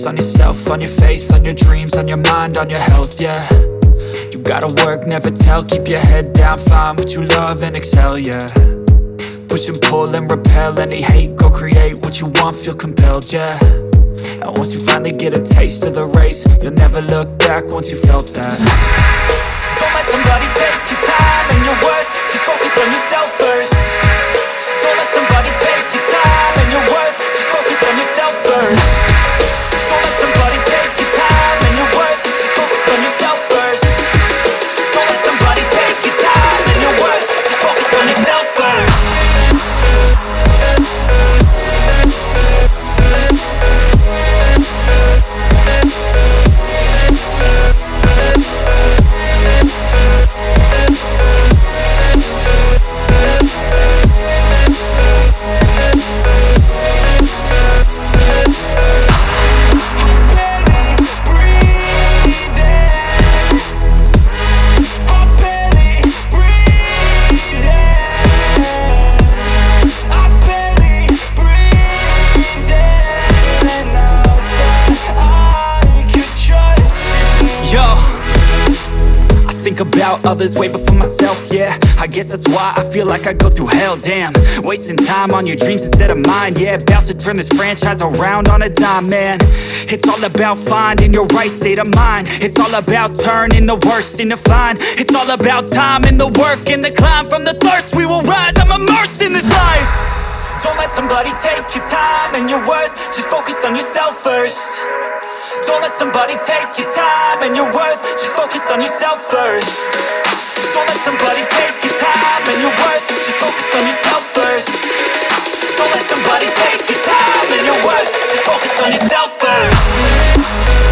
focus on yourself, on your faith, on your dreams, on your mind, on your health, yeah. You gotta work, never tell, keep your head down, find what you love and excel, yeah. Push and pull and repel any hate, go create what you want, feel compelled, yeah. And once you finally get a taste of the race, you'll never look back once you felt that. Don't let somebody take your time and your worth, just focus on yourself first. Don't let somebody take your time and your worth, just focus on yourself first. Don't let somebody take your time and your worth, just focus on yourself first. Don't let somebody take your time and your worth, just focus on yourself first. Think about others way before myself, yeah. I guess that's why I feel like I go through hell, damn. Wasting time on your dreams instead of mine, yeah. About to turn this franchise around on a dime, man. It's all about finding your right state of mind. It's all about turning the worst into fine. It's all about time and the work and the climb. From the thirst we will rise, I'm immersed in this life. Don't let somebody take your time and your worth, just focus on yourself first. Don't let somebody take your time and your worth, just focus on yourself first. Don't let somebody take your time and your worth, just focus on yourself first. Don't let somebody take your time and your worth, just focus on yourself first.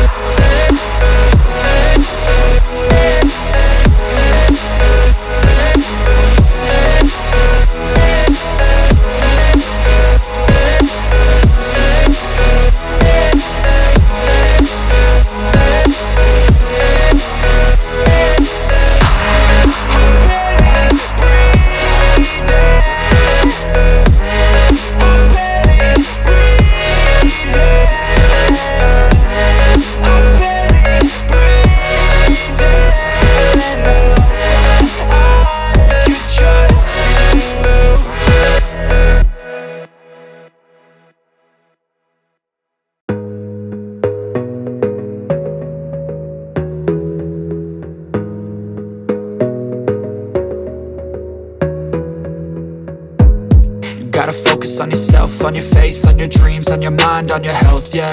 On yourself, on your faith, on your dreams, on your mind, on your health, yeah.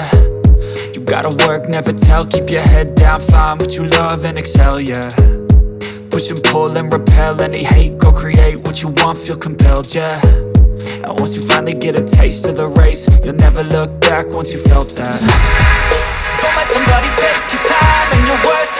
You gotta work, never tell, keep your head down, find what you love and excel, yeah. Push and pull and repel any hate, go create what you want, feel compelled, yeah. And once you finally get a taste of the race, you'll never look back once you felt that. Don't let somebody take your time and your worth,